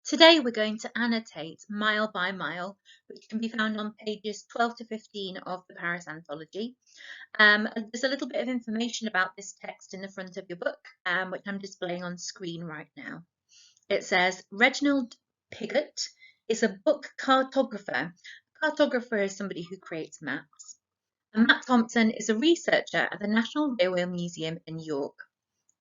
Today we're going to annotate mile by mile, which can be found on pages 12 to 15 of the Paris Anthology. There's a little bit of information about this text in the front of your book, which I'm displaying on screen right now. It says, Reginald Pigott is a book cartographer. A cartographer is somebody who creates maps. And Matt Thompson is a researcher at the National Railway Museum in New York.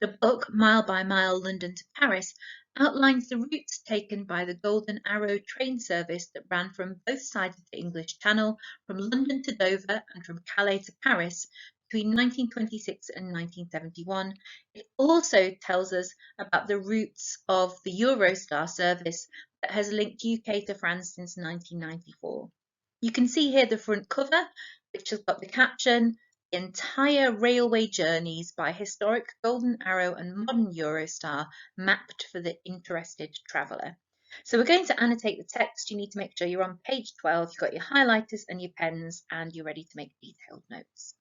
The book, Mile by Mile, London to Paris, outlines the routes taken by the Golden Arrow train service that ran from both sides of the English Channel, from London to Dover and from Calais to Paris between 1926 and 1971. It also tells us about the routes of the Eurostar service that has linked UK to France since 1994. You can see here the front cover, which has got the caption, entire railway journeys by historic Golden Arrow and modern Eurostar mapped for the interested traveller. So we're going to annotate the text. You need to make sure you're on page 12, you've got your highlighters and your pens, and you're ready to make detailed notes.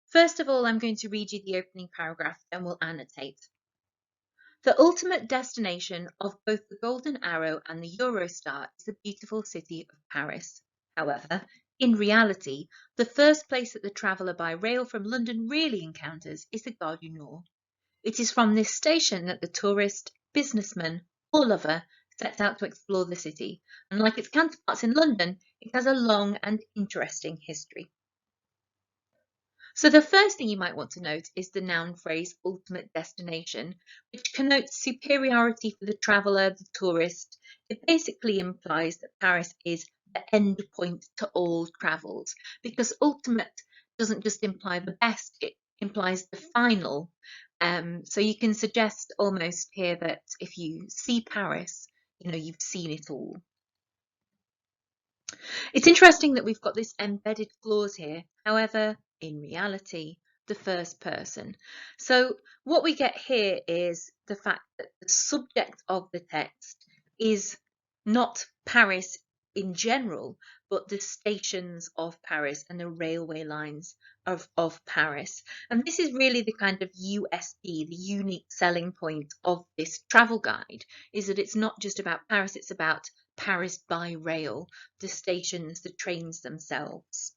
First of all, I'm going to read you the opening paragraph, then we'll annotate. The ultimate destination of both the Golden Arrow and the Eurostar is the beautiful city of Paris. However, in reality, the first place that the traveller by rail from London really encounters is the Gare du Nord. It is from this station that the tourist, businessman, or lover sets out to explore the city, and like its counterparts in London, it has a long and interesting history. So the first thing you might want to note is the noun phrase ultimate destination, which connotes superiority for the traveller, the tourist. It basically implies that Paris is the end point to all travels, because ultimate doesn't just imply the best, it implies the final. So you can suggest almost here that if you see Paris, you've seen it all. It's interesting that we've got this embedded clause here, however, in reality, the first person. So what we get here is the fact that the subject of the text is not Paris in general, but the stations of Paris and the railway lines of Paris. And this is really the kind of USP, the unique selling point of this travel guide, is that it's not just about Paris, it's about Paris by rail, the stations, the trains themselves.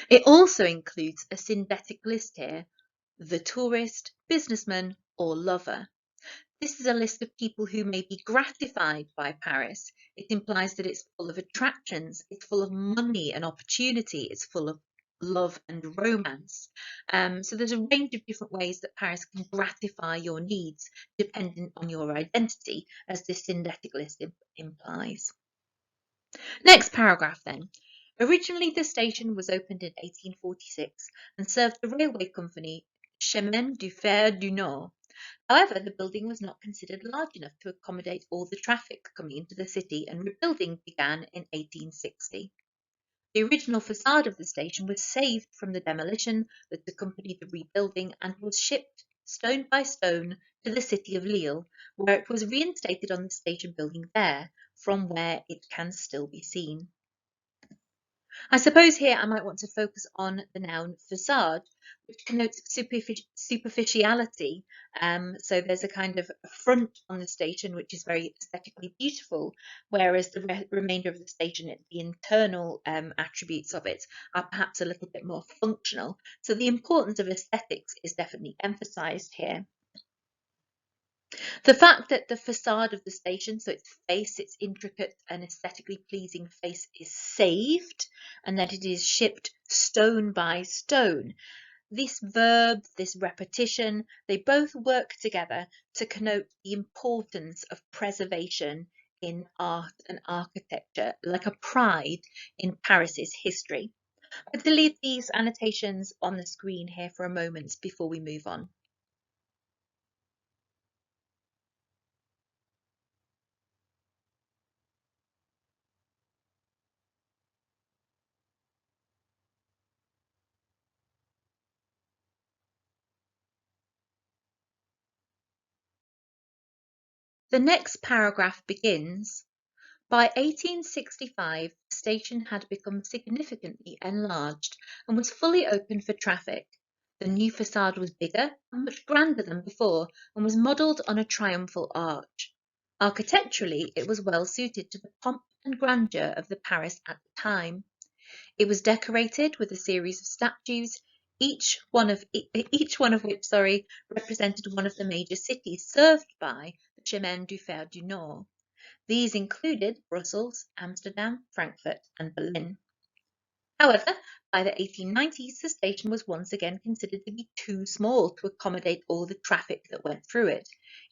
It also includes a synthetic list here, the tourist, businessman, or lover. This is a list of people who may be gratified by Paris. It implies that it's full of attractions, it's full of money and opportunity, it's full of love and romance. So there's a range of different ways that Paris can gratify your needs dependent on your identity, as this synthetic list implies. Next paragraph then. Originally the station was opened in 1846 and served the railway company Chemin du Fer du Nord. However, the building was not considered large enough to accommodate all the traffic coming into the city, and rebuilding began in 1860. The original facade of the station was saved from the demolition that accompanied the rebuilding and was shipped stone by stone to the city of Lille, where it was reinstated on the station building there, from where it can still be seen. I suppose here I might want to focus on the noun facade, which connotes superficiality. So there's a kind of front on the station which is very aesthetically beautiful, whereas the remainder of the station, the internal attributes of it, are perhaps a little bit more functional. So the importance of aesthetics is definitely emphasised here. The fact that the facade of the station, so its face, its intricate and aesthetically pleasing face, is saved, and that it is shipped stone by stone. This verb, this repetition, they both work together to connote the importance of preservation in art and architecture, like a pride in Paris's history. I'm going to leave these annotations on the screen here for a moment before we move on. The next paragraph begins, by 1865, the station had become significantly enlarged and was fully open for traffic. The new facade was bigger and much grander than before and was modelled on a triumphal arch. Architecturally, it was well suited to the pomp and grandeur of the Paris at the time. It was decorated with a series of statues, each one of which, represented one of the major cities served by the Chemin du Fer du Nord. These included Brussels, Amsterdam, Frankfurt, and Berlin. However, by the 1890s, the station was once again considered to be too small to accommodate all the traffic that went through it.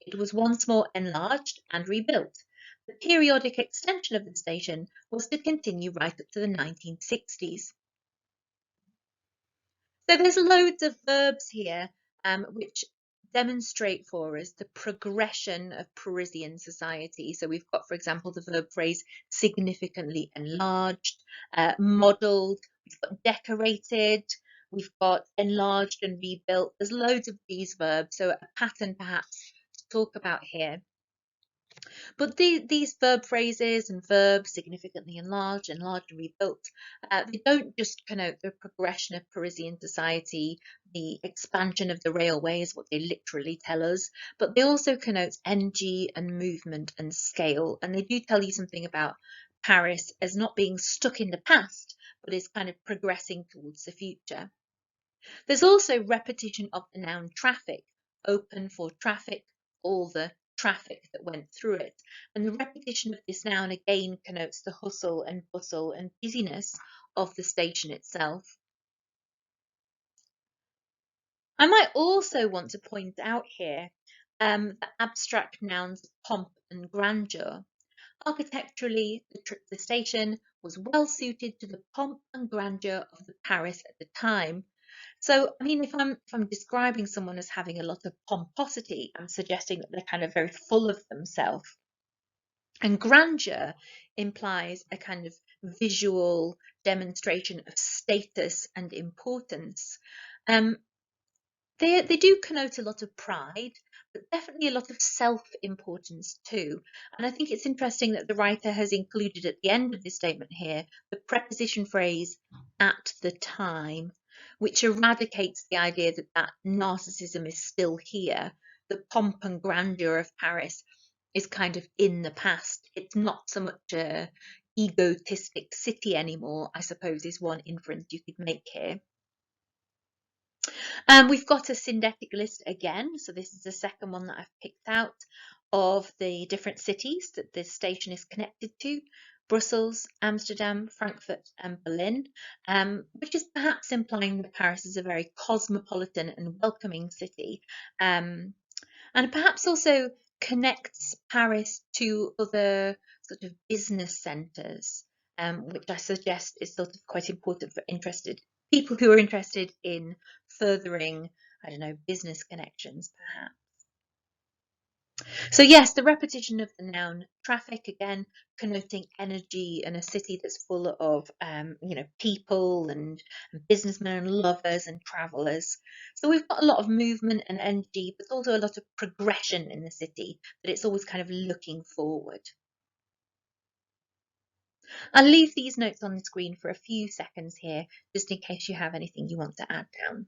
It was once more enlarged and rebuilt. The periodic extension of the station was to continue right up to the 1960s. So there's loads of verbs here which demonstrate for us the progression of Parisian society. So we've got, for example, the verb phrase significantly enlarged, modelled, we've got decorated, we've got enlarged and rebuilt. There's loads of these verbs, so a pattern perhaps to talk about here. But these verb phrases and verbs, significantly enlarged, enlarged and rebuilt, they don't just connote the progression of Parisian society, the expansion of the railway is what they literally tell us, but they also connote energy and movement and scale. And they do tell you something about Paris as not being stuck in the past, but is kind of progressing towards the future. There's also repetition of the noun traffic, open for traffic, all the traffic that went through it. And the repetition of this noun again connotes the hustle and bustle and busyness of the station itself. I might also want to point out here the abstract nouns pomp and grandeur. Architecturally, the station was well suited to the pomp and grandeur of the Paris at the time. So, I mean, if I'm describing someone as having a lot of pomposity, I'm suggesting that they're kind of very full of themselves. And grandeur implies a kind of visual demonstration of status and importance. They do connote a lot of pride, but definitely a lot of self-importance too. And I think it's interesting that the writer has included at the end of this statement here the preposition phrase at the time, which eradicates the idea that that narcissism is still here. The pomp and grandeur of Paris is kind of in the past. It's not so much a egotistic city anymore, I suppose, is one inference you could make here. We've got a syndetic list again, so this is the second one that I've picked out of the different cities that this station is connected to: Brussels, Amsterdam, Frankfurt and Berlin, which is perhaps implying that Paris is a very cosmopolitan and welcoming city, and perhaps also connects Paris to other sort of business centres, which I suggest is sort of quite important for people who are interested in furthering, I don't know, business connections perhaps. So yes, the repetition of the noun traffic, again connoting energy and a city that's full of people and businessmen and lovers and travellers. So we've got a lot of movement and energy, but also a lot of progression in the city, that it's always kind of looking forward. I'll leave these notes on the screen for a few seconds here, just in case you have anything you want to add down.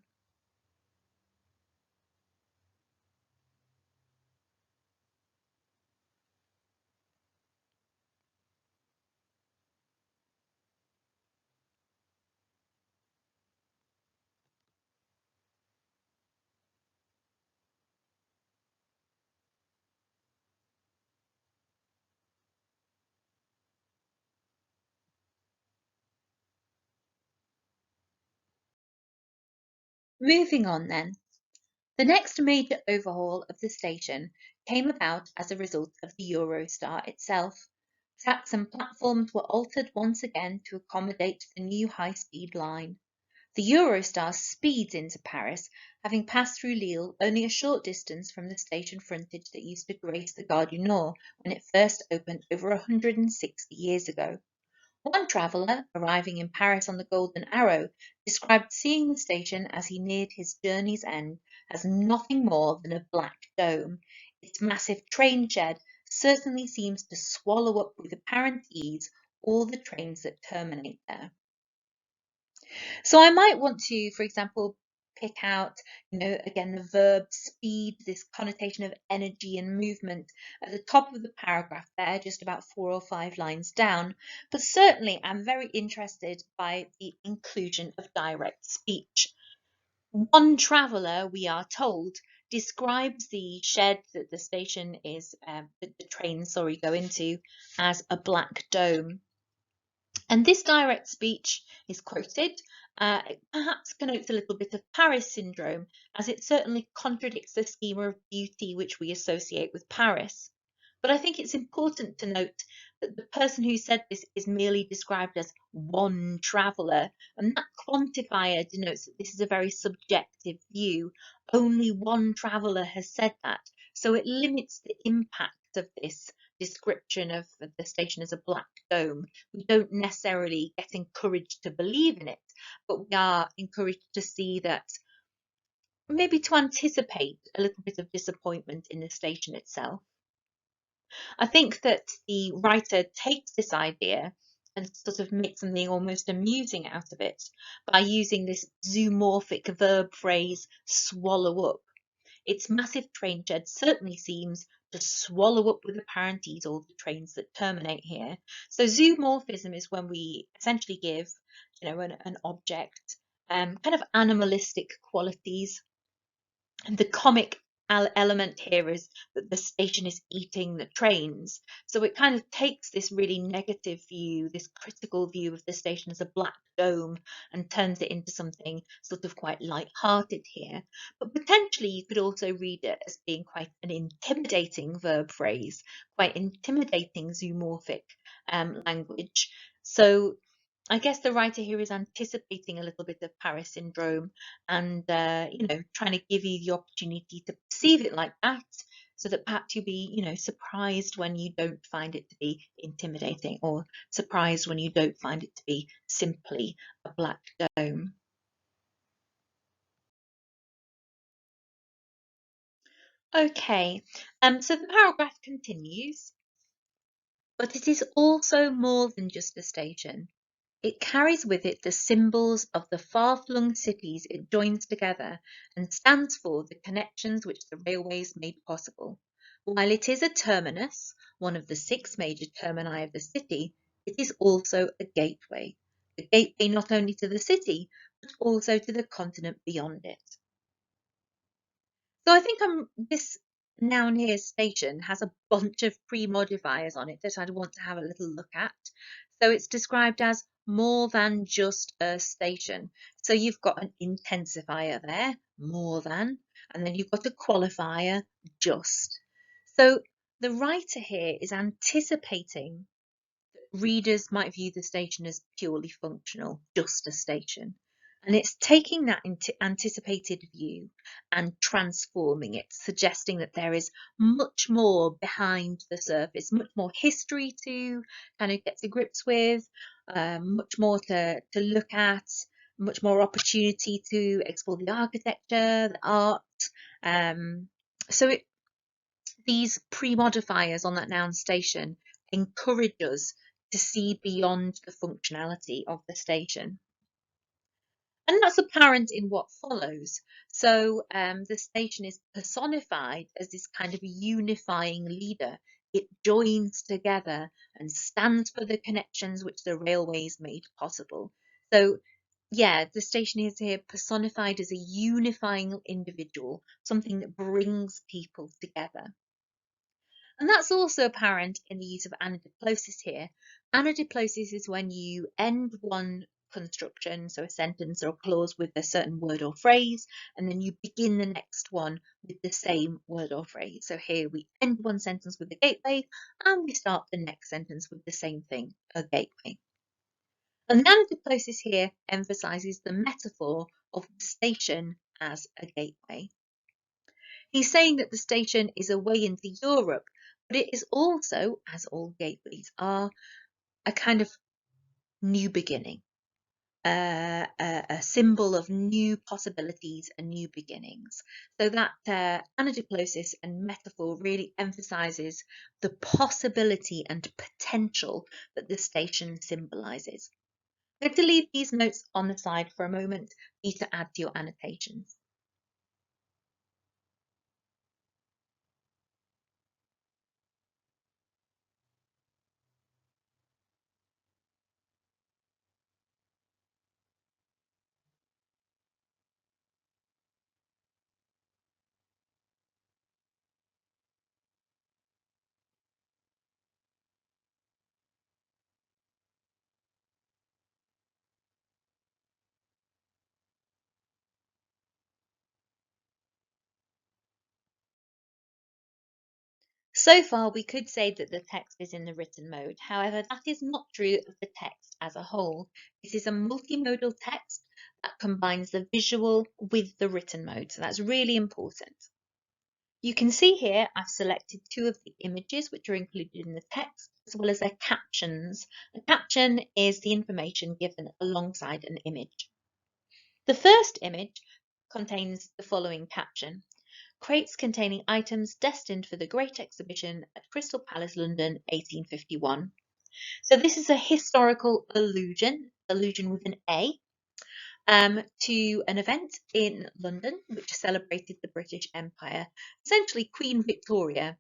Moving on then. The next major overhaul of the station came about as a result of the Eurostar itself. Tracks and platforms were altered once again to accommodate the new high-speed line. The Eurostar speeds into Paris, having passed through Lille only a short distance from the station frontage that used to grace the Gare du Nord when it first opened over 160 years ago. One traveller, arriving in Paris on the Golden Arrow, described seeing the station as he neared his journey's end as nothing more than a black dome. Its massive train shed certainly seems to swallow up with apparent ease all the trains that terminate there. So I might want to, for example, pick out, again, the verb speed, this connotation of energy and movement at the top of the paragraph there, just about 4 or 5 lines down. But certainly I'm very interested by the inclusion of direct speech. One traveller, we are told, describes the shed that the station is, that the trains, go into, as a black dome. And this direct speech is quoted. It perhaps connotes a little bit of Paris syndrome, as it certainly contradicts the schema of beauty which we associate with Paris. But I think it's important to note that the person who said this is merely described as one traveller, and that quantifier denotes that this is a very subjective view. Only one traveller has said that, so it limits the impact of this description of the station as a black dome. We don't necessarily get encouraged to believe in it, but we are encouraged to see that, maybe to anticipate a little bit of disappointment in the station itself. I think that the writer takes this idea and sort of makes something almost amusing out of it by using this zoomorphic verb phrase, swallow up. Its massive train shed certainly seems to swallow up with apparent ease all the trains that terminate here. So zoomorphism is when we essentially give, an object kind of animalistic qualities. And the comic element here is that the station is eating the trains. So it kind of takes this really negative view, this critical view of the station as a black dome, and turns it into something sort of quite light-hearted here. But potentially you could also read it as being quite an intimidating verb phrase, quite intimidating zoomorphic language. So I guess the writer here is anticipating a little bit of Paris syndrome and, trying to give you the opportunity to perceive it like that, so that perhaps you'll be, surprised when you don't find it to be intimidating, or surprised when you don't find it to be simply a black dome. Okay, so the paragraph continues, but it is also more than just a station. It carries with it the symbols of the far-flung cities it joins together, and stands for the connections which the railways made possible. While it is a terminus, one of the 6 major termini of the city, it is also a gateway. A gateway not only to the city, but also to the continent beyond it. So I think this noun here, station, has a bunch of pre-modifiers on it that I'd want to have a little look at. So it's described as more than just a station. So you've got an intensifier there, more than, and then you've got a qualifier, just. So the writer here is anticipating readers might view the station as purely functional, just a station. And it's taking that into anticipated view and transforming it, suggesting that there is much more behind the surface, much more history to kind of get to grips with, much more to look at, much more opportunity to explore the architecture, the art. So these pre-modifiers on that noun station encourage us to see beyond the functionality of the station. And that's apparent in what follows. So the station is personified as this kind of unifying leader. It joins together and stands for the connections which the railways made possible. So yeah, the station is here personified as a unifying individual, something that brings people together. And that's also apparent in the use of anadiplosis here. Anadiplosis is when you end one construction, so a sentence or a clause, with a certain word or phrase, and then you begin the next one with the same word or phrase. So here we end one sentence with a gateway, and we start the next sentence with the same thing, a gateway. And the anadiplosis here emphasizes the metaphor of the station as a gateway. He's saying that the station is a way into Europe, but it is also, as all gateways are, a kind of new beginning, a symbol of new possibilities and new beginnings. So that anadiplosis and metaphor really emphasizes the possibility and potential that the station symbolizes. I'm going to leave these notes on the side for a moment for you to add to your annotations. So far, we could say that the text is in the written mode. However, that is not true of the text as a whole. This is a multimodal text that combines the visual with the written mode. So that's really important. You can see here I've selected two of the images which are included in the text, as well as their captions. A caption is the information given alongside an image. The first image contains the following caption: crates containing items destined for the Great Exhibition at Crystal Palace, London, 1851. So this is a historical allusion with an A, to an event in London which celebrated the British Empire. Essentially, Queen Victoria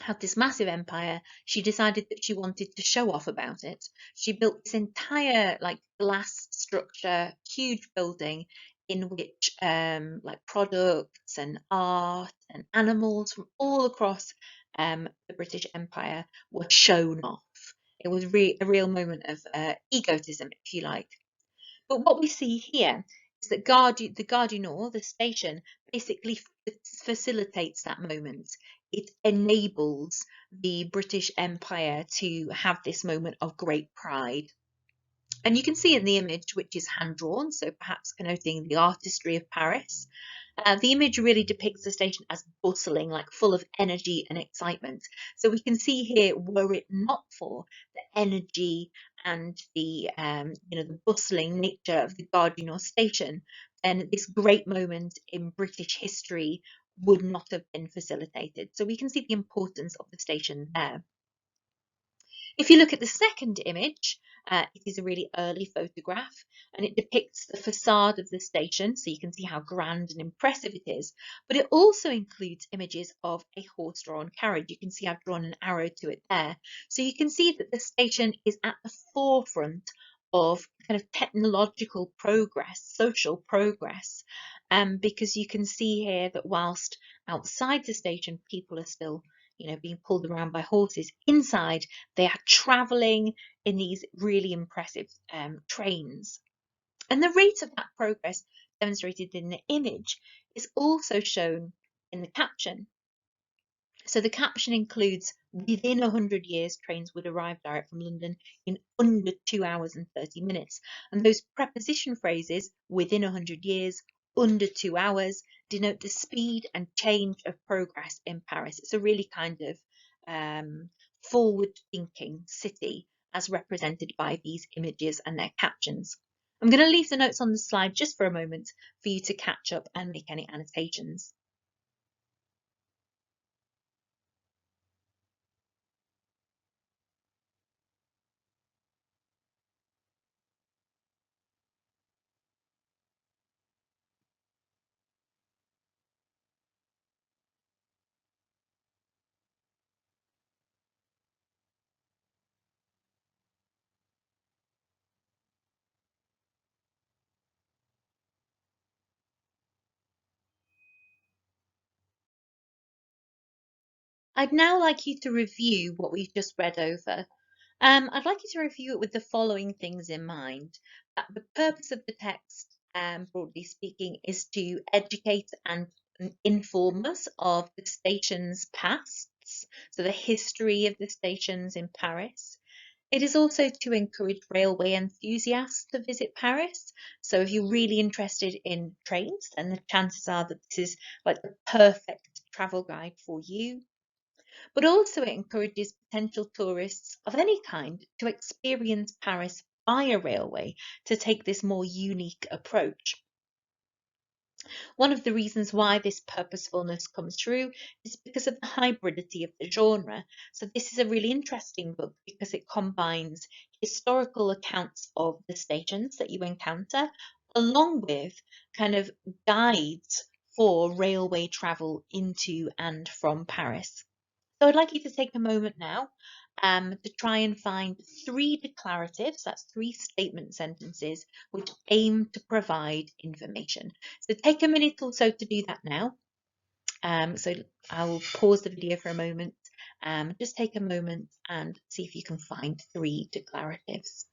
had this massive empire. She decided that she wanted to show off about it. She built this entire like glass structure, huge building in which like products and art and animals from all across the British Empire were shown off. It was a real moment of egotism, if you like. But what we see here is that the Gare du Nord, the station, basically facilitates that moment. It enables the British Empire to have this moment of great pride. And you can see in the image, which is hand drawn, so perhaps connoting the artistry of Paris, the image really depicts the station as bustling, like full of energy and excitement. So we can see here, were it not for the energy and the the bustling nature of the Gare du Nord station, then this great moment in British history would not have been facilitated. So we can see the importance of the station there. If you look at the second image, it is a really early photograph and it depicts the facade of the station, so you can see how grand and impressive it is. But it also includes images of a horse-drawn carriage. You can see I've drawn an arrow to it there. So you can see that the station is at the forefront of kind of technological progress, social progress, because you can see here that whilst outside the station people are still being pulled around by horses, inside they are travelling in these really impressive trains. And the rate of that progress demonstrated in the image is also shown in the caption. So the caption includes, within 100 years, trains would arrive direct from London in under 2 hours and 30 minutes. And those preposition phrases, within 100 years, under 2 hours, denote the speed and change of progress in Paris. It's a really kind of forward-thinking city as represented by these images and their captions. I'm going to leave the notes on the slide just for a moment for you to catch up and make any annotations. I'd now like you to review what we've just read over. I'd like you to review it with the following things in mind. That the purpose of the text, broadly speaking, is to educate and inform us of the station's pasts, so the history of the stations in Paris. It is also to encourage railway enthusiasts to visit Paris. So if you're really interested in trains, then the chances are that this is like the perfect travel guide for you. But also it encourages potential tourists of any kind to experience Paris via railway, to take this more unique approach. One of the reasons why this purposefulness comes through is because of the hybridity of the genre. So this is a really interesting book because it combines historical accounts of the stations that you encounter along with kind of guides for railway travel into and from Paris. So I'd like you to take a moment now to try and find three declaratives, that's three statement sentences, which aim to provide information. So take a minute or so to do that now. So I'll pause the video for a moment. Just take a moment and see if you can find three declaratives.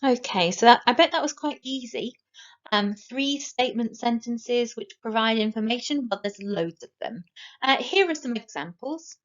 Okay, so I bet that was quite easy. Three statement sentences which provide information, but there's loads of them. Here are some examples.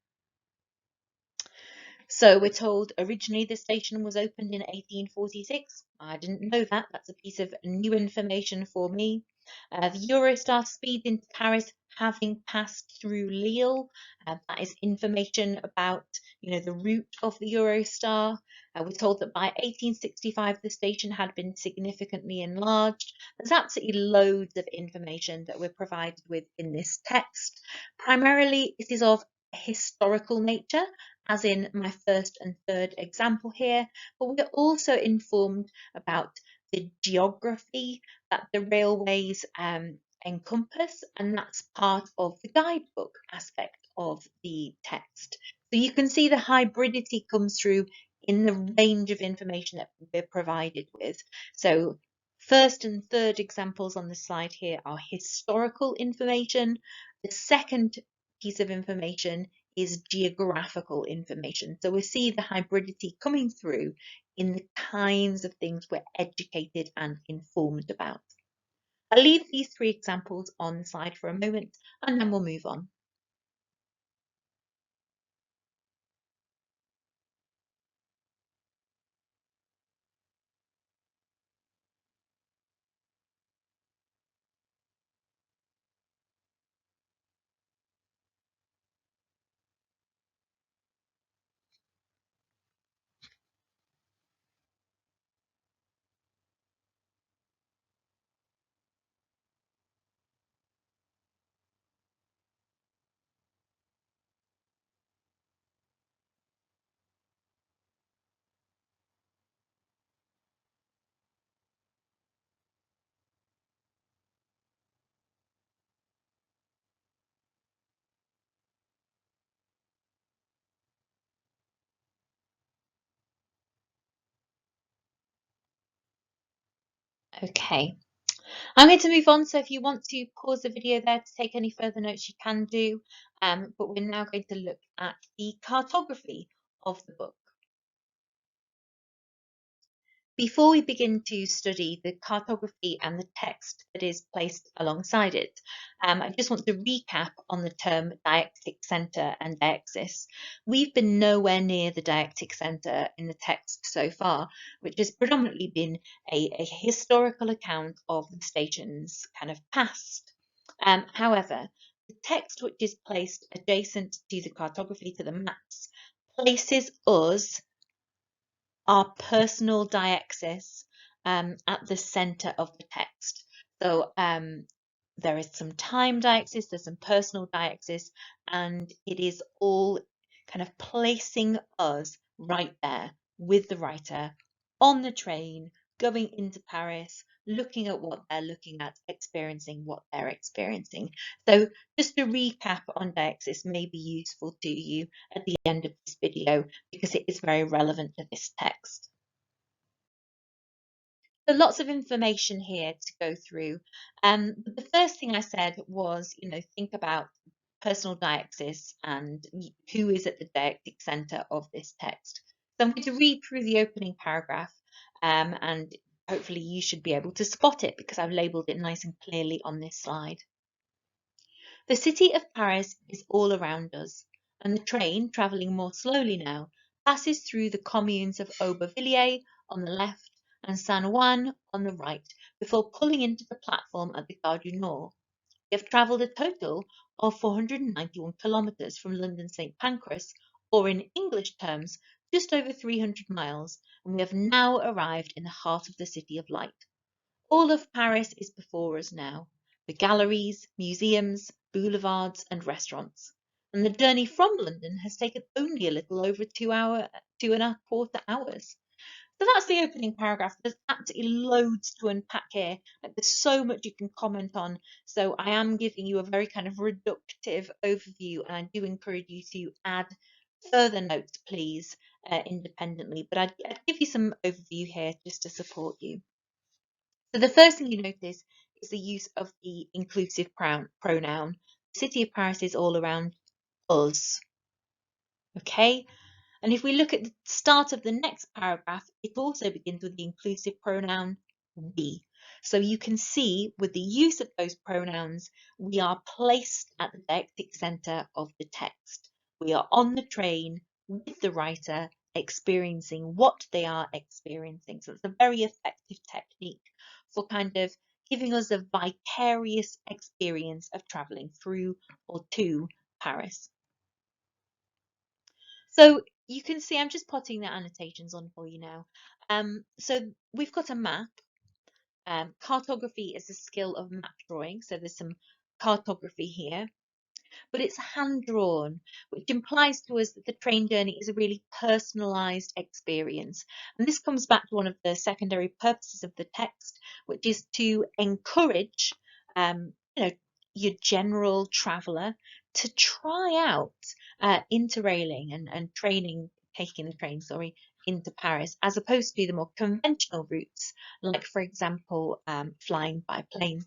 So we're told originally the station was opened in 1846. I didn't know that. That's a piece of new information for me. The Eurostar speed into Paris having passed through Lille. That is information about, the route of the Eurostar. We're told that by 1865 the station had been significantly enlarged. There's absolutely loads of information that we're provided with in this text. Primarily, it is of historical nature, as in my first and third example here, but we're also informed about the geography that the railways encompass, and that's part of the guidebook aspect of the text. So you can see the hybridity comes through in the range of information that we're provided with. So first and third examples on the slide here are historical information. The second piece of information is geographical information. So we see the hybridity coming through in the kinds of things we're educated and informed about. I'll leave these three examples on the slide for a moment and then we'll move on. Okay, I'm going to move on. So if you want to pause the video there to take any further notes, you can do. But we're now going to look at the cartography of the book. Before we begin to study the cartography and the text that is placed alongside it, I just want to recap on the term didactic centre and deixis. We've been nowhere near the didactic centre in the text so far, which has predominantly been a historical account of the station's kind of past. However, the text which is placed adjacent to the cartography, to the maps, places us, our personal deixis, at the center of the text. So there is some time deixis, there's some personal deixis, and it is all kind of placing us right there with the writer on the train, going into Paris, looking at what they're looking at, experiencing what they're experiencing. So just a recap on deixis may be useful to you at the end of this video because it is very relevant to this text. So lots of information here to go through. But the first thing I said was, think about personal deixis and who is at the didactic centre of this text. So I'm going to read through the opening paragraph, and hopefully you should be able to spot it because I've labelled it nice and clearly on this slide. The city of Paris is all around us, and the train, travelling more slowly now, passes through the communes of Aubervilliers on the left and Saint Ouen on the right before pulling into the platform at the Gare du Nord. We have travelled a total of 491 kilometres from London St Pancras, or in English terms, just over 300 miles, and we have now arrived in the heart of the City of Light. All of Paris is before us now, the galleries, museums, boulevards and restaurants. And the journey from London has taken only a little over 2.25 hours. So that's the opening paragraph. There's absolutely loads to unpack here. Like, there's so much you can comment on. So I am giving you a very kind of reductive overview, and I do encourage you to add further notes, please, independently. But I'd give you some overview here just to support you. So the first thing you notice is the use of the inclusive pronoun. The city of Paris is all around us. Okay, and if we look at the start of the next paragraph, it also begins with the inclusive pronoun we. So you can see with the use of those pronouns, we are placed at the didactic centre of the text. We are on the train with the writer, experiencing what they are experiencing. So it's a very effective technique for kind of giving us a vicarious experience of travelling through or to Paris. So you can see I'm just putting the annotations on for you now. So we've got a map. Cartography is a skill of map drawing. So there's some cartography here, but it's hand drawn, which implies to us that the train journey is a really personalised experience. And this comes back to one of the secondary purposes of the text, which is to encourage, your general traveller to try out interrailing and taking the train, into Paris, as opposed to the more conventional routes, like, for example, flying by plane.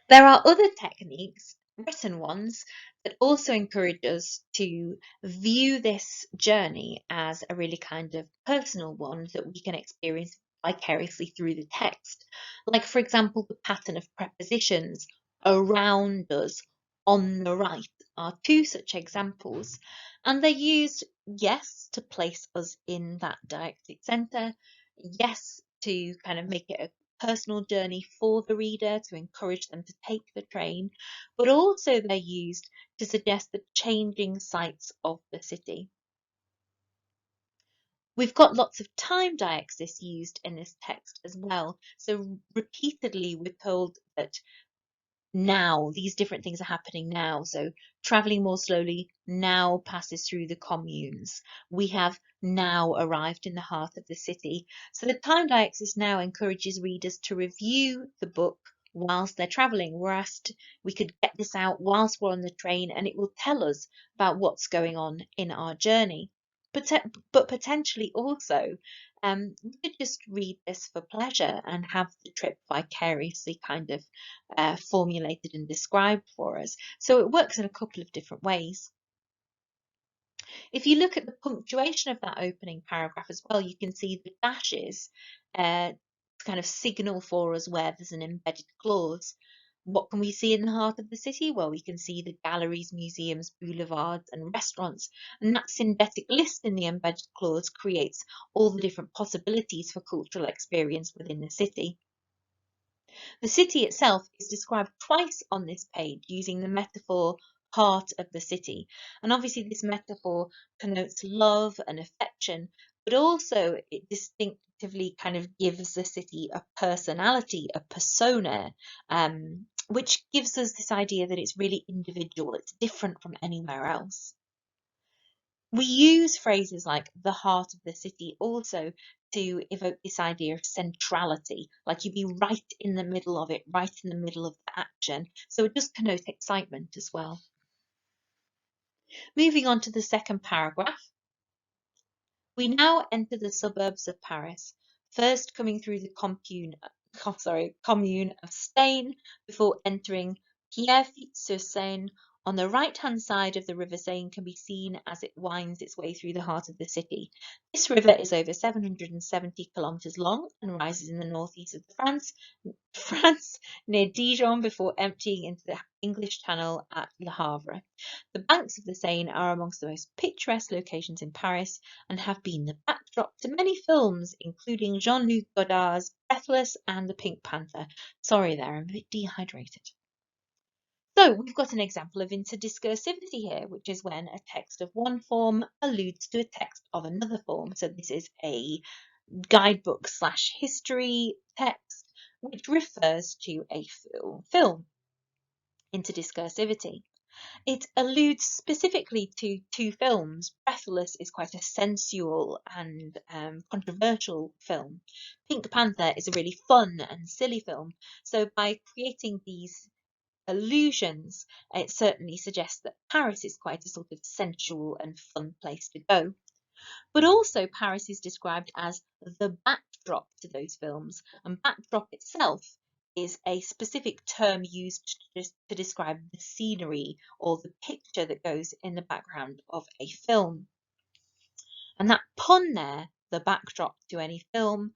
There are other techniques, written ones, that also encourage us to view this journey as a really kind of personal one that we can experience vicariously through the text. Like, for example, the pattern of prepositions around us, on the right, are two such examples. And they're used, yes, to place us in that didactic centre, yes, to kind of make it a personal journey for the reader, to encourage them to take the train, but also they're used to suggest the changing sights of the city. We've got lots of time deixis used in this text as well. So repeatedly we're told that now these different things are happening now. So traveling more slowly now passes through the communes. We have now arrived in the heart of the city. So the time deixis now encourages readers to review the book whilst they're traveling. We could get this out whilst we're on the train, and it will tell us about what's going on in our journey. But potentially also, we could just read this for pleasure and have the trip vicariously kind of formulated and described for us. So it works in a couple of different ways. If you look at the punctuation of that opening paragraph as well, you can see the dashes kind of signal for us where there's an embedded clause. What can we see in the heart of the city? Well, we can see the galleries, museums, boulevards, and restaurants. And that synthetic list in the embedded clause creates all the different possibilities for cultural experience within the city. The city itself is described twice on this page using the metaphor heart of the city. And obviously this metaphor connotes love and affection, but also it distinctively kind of gives the city a personality, a persona, which gives us this idea that it's really individual, it's different from anywhere else. We use phrases like the heart of the city also to evoke this idea of centrality, like you'd be right in the middle of it, right in the middle of the action. So it does connote excitement as well. Moving on to the second paragraph, we now enter the suburbs of Paris, first coming through the commune of Staine before entering Pierrefitte-sur-Seine. On the right-hand side of the River Seine can be seen as it winds its way through the heart of the city. This river is over 770 kilometres long and rises in the northeast of France near Dijon before emptying into the English Channel at Le Havre. The banks of the Seine are amongst the most picturesque locations in Paris and have been the backdrop to many films, including Jean-Luc Godard's Breathless and The Pink Panther. Sorry there, I'm a bit dehydrated. So we've got an example of interdiscursivity here, which is when a text of one form alludes to a text of another form. So this is a guidebook / history text, which refers to a film. Interdiscursivity. It alludes specifically to two films. Breathless is quite a sensual and controversial film. Pink Panther is a really fun and silly film. So by creating these allusions, it certainly suggests that Paris is quite a sort of sensual and fun place to go. But also Paris is described as the backdrop to those films, and backdrop itself is a specific term used to describe the scenery or the picture that goes in the background of a film. And that pun there, the backdrop to any film,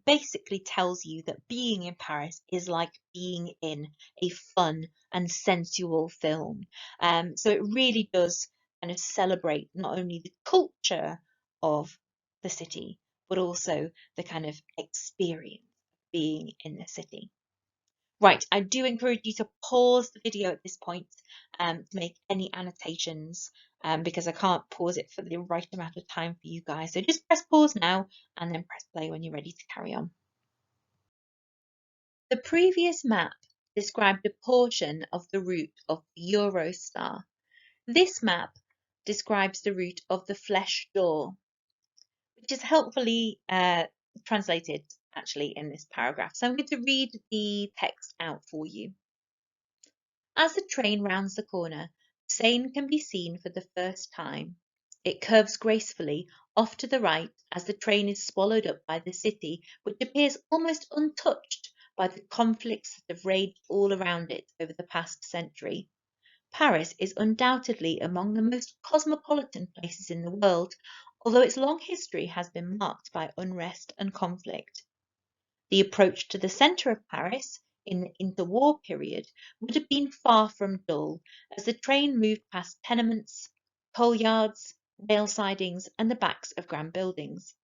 basically tells you that being in Paris is like being in a fun and sensual film. So it really does kind of celebrate not only the culture of the city, but also the kind of experience of being in the city. Right, I do encourage you to pause the video at this point to make any annotations because I can't pause it for the right amount of time for you guys. So just press pause now and then press play when you're ready to carry on. The previous map described a portion of the route of the Eurostar. This map describes the route of the Flesh Door, which is helpfully translated actually in this paragraph. So I'm going to read the text out for you. As the train rounds the corner, the Seine can be seen for the first time. It curves gracefully off to the right as the train is swallowed up by the city, which appears almost untouched by the conflicts that have raged all around it over the past century. Paris is undoubtedly among the most cosmopolitan places in the world, although its long history has been marked by unrest and conflict. The approach to the centre of Paris in the interwar period would have been far from dull, as the train moved past tenements, coal yards, rail sidings, and the backs of grand buildings.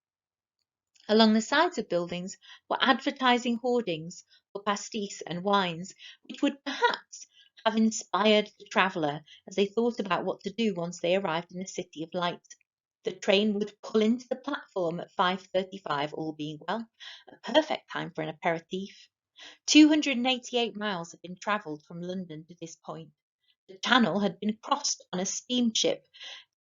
Along the sides of buildings were advertising hoardings for pastis and wines, which would perhaps have inspired the traveller as they thought about what to do once they arrived in the City of Light. The train would pull into the platform at 5:35, all being well, a perfect time for an aperitif. 288 miles had been travelled from London to this point. The Channel had been crossed on a steamship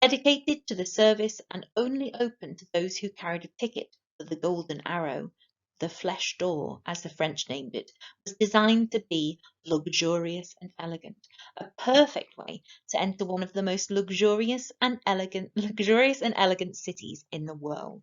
dedicated to the service and only open to those who carried a ticket for the Golden Arrow. The Flesh Door, as the French named it, was designed to be luxurious and elegant, a perfect way to enter one of the most luxurious and elegant cities in the world.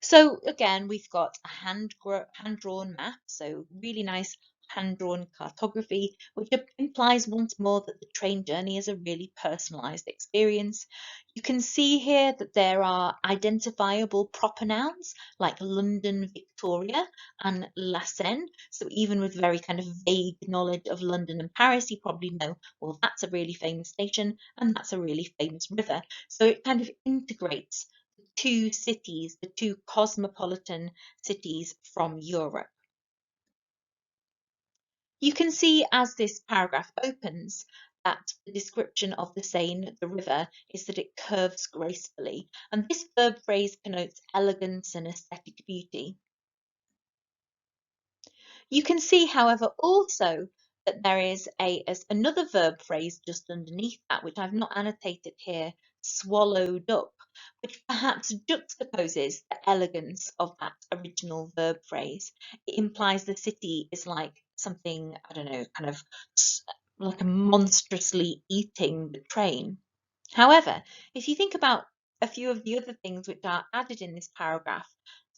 So again, we've got a hand-drawn map, so really nice hand-drawn cartography, which implies once more that the train journey is a really personalised experience. You can see here that there are identifiable proper nouns like London, Victoria, and La Seine. So even with very kind of vague knowledge of London and Paris, you probably know, well, that's a really famous station and that's a really famous river. So it kind of integrates the two cities, the two cosmopolitan cities from Europe. You can see as this paragraph opens that the description of the Seine, the river, is that it curves gracefully, and this verb phrase connotes elegance and aesthetic beauty. You can see, however, also that there is another verb phrase just underneath that, which I've not annotated here, swallowed up, which perhaps juxtaposes the elegance of that original verb phrase. It implies the city is like something, I don't know, kind of like a monstrously eating the train. However, if you think about a few of the other things which are added in this paragraph,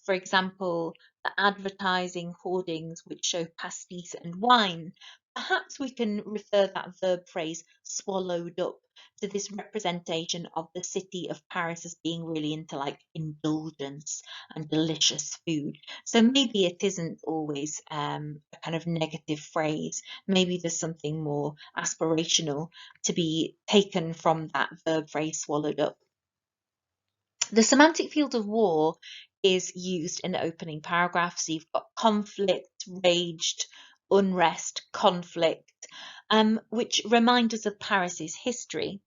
for example, the advertising hoardings which show pastis and wine, perhaps we can refer that verb phrase swallowed up to this representation of the city of Paris as being really into like indulgence and delicious food. So maybe it isn't always a kind of negative phrase. Maybe there's something more aspirational to be taken from that verb phrase swallowed up. The semantic field of war is used in the opening paragraph. So you've got conflict, raged, unrest, conflict, which remind us of Paris's history.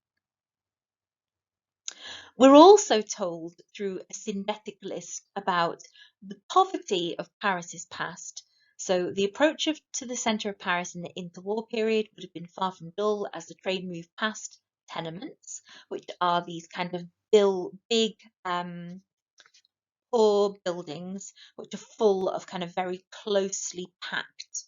We're also told through a synthetic list about the poverty of Paris's past. So the approach to the centre of Paris in the interwar period would have been far from dull as the train moved past tenements, which are these kind of big poor buildings which are full of kind of very closely packed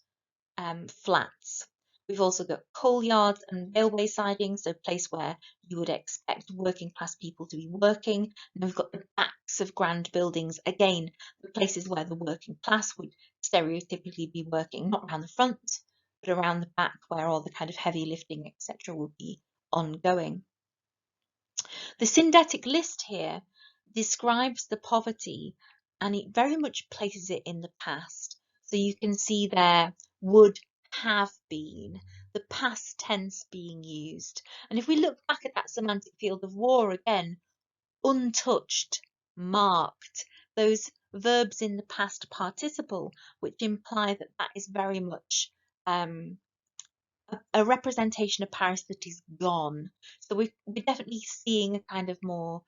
flats. We've also got coal yards and railway sidings, so a place where you would expect working class people to be working. And we've got the backs of grand buildings, again, the places where the working class would stereotypically be working, not around the front, but around the back where all the kind of heavy lifting, etc., would be ongoing. The synthetic list here describes the poverty and it very much places it in the past. So you can see there would have been, the past tense being used. And if we look back at that semantic field of war again, untouched, marked, those verbs in the past participle, which imply that that is very much a representation of Paris that is gone. So we're definitely seeing a kind of more,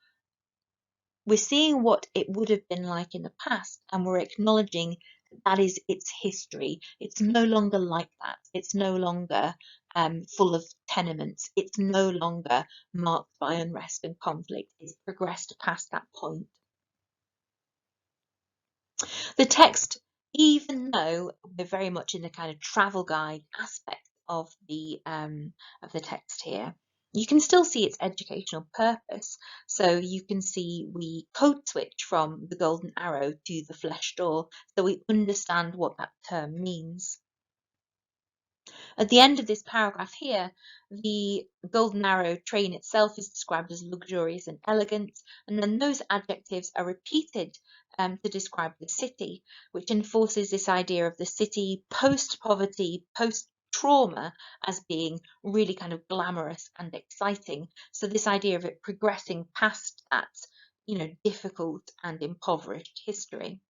we're seeing what it would have been like in the past, and we're acknowledging that is its history. It's no longer like that. It's no longer full of tenements. It's no longer marked by unrest and conflict. It's progressed past that point. The text, even though we're very much in the kind of travel guide aspect of the text here, you can still see its educational purpose. So you can see we code switch from the golden arrow to the flesh door, so we understand what that term means. At the end of this paragraph here, the golden arrow train itself is described as luxurious and elegant, and then those adjectives are repeated to describe the city, which enforces this idea of the city post-poverty, post-trauma as being really kind of glamorous and exciting. So this idea of it progressing past that, difficult and impoverished history.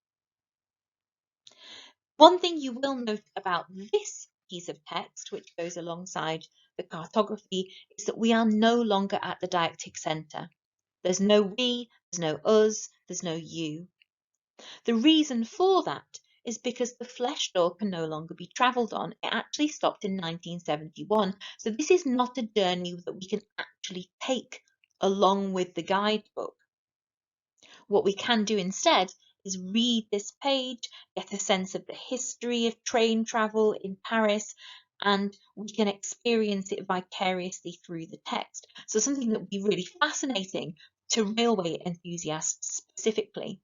One thing you will note about this piece of text, which goes alongside the cartography, is that we are no longer at the didactic centre. There's no we, there's no us, there's no you. The reason for that is because the flesh door can no longer be travelled on. It actually stopped in 1971. So this is not a journey that we can actually take along with the guidebook. What we can do instead is read this page, get a sense of the history of train travel in Paris, and we can experience it vicariously through the text. So something that would be really fascinating to railway enthusiasts specifically.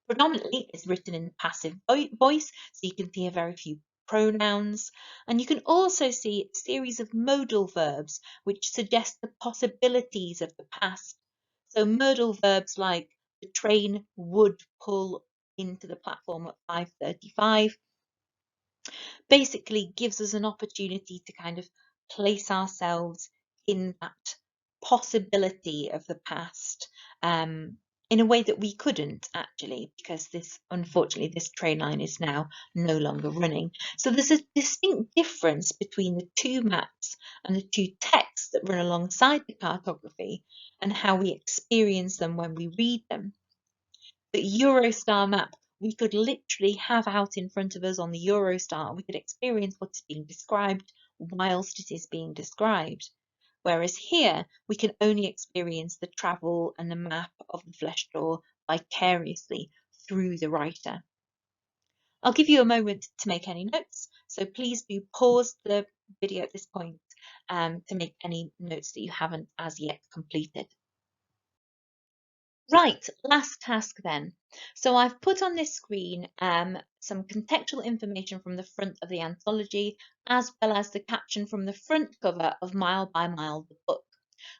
Predominantly, it's written in passive voice, so you can see very few pronouns, and you can also see a series of modal verbs which suggest the possibilities of the past. So modal verbs like the train would pull into the platform at 5:35 basically gives us an opportunity to kind of place ourselves in that possibility of the past in a way that we couldn't actually, because unfortunately, this train line is now no longer running. So there's a distinct difference between the two maps and the two texts that run alongside the cartography and how we experience them when we read them. The Eurostar map we could literally have out in front of us on the Eurostar. We could experience what is being described whilst it is being described. Whereas here, we can only experience the travel and the map of the flesh door vicariously through the writer. I'll give you a moment to make any notes, so please do pause the video at this point to make any notes that you haven't as yet completed. Right, last task then. So I've put on this screen some contextual information from the front of the anthology, as well as the caption from the front cover of Mile by Mile, the book.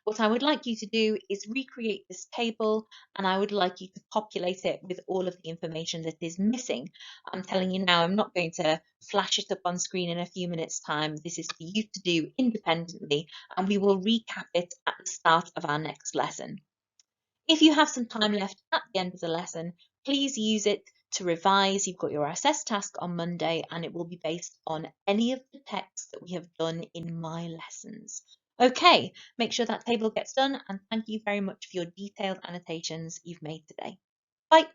What I would like you to do is recreate this table, and I would like you to populate it with all of the information that is missing. I'm telling you now, I'm not going to flash it up on screen in a few minutes' time. This is for you to do independently, and we will recap it at the start of our next lesson. If you have some time left at the end of the lesson, please use it to revise. You've got your assess task on Monday, and it will be based on any of the texts that we have done in my lessons. Okay, make sure that table gets done, and thank you very much for your detailed annotations you've made today. Bye.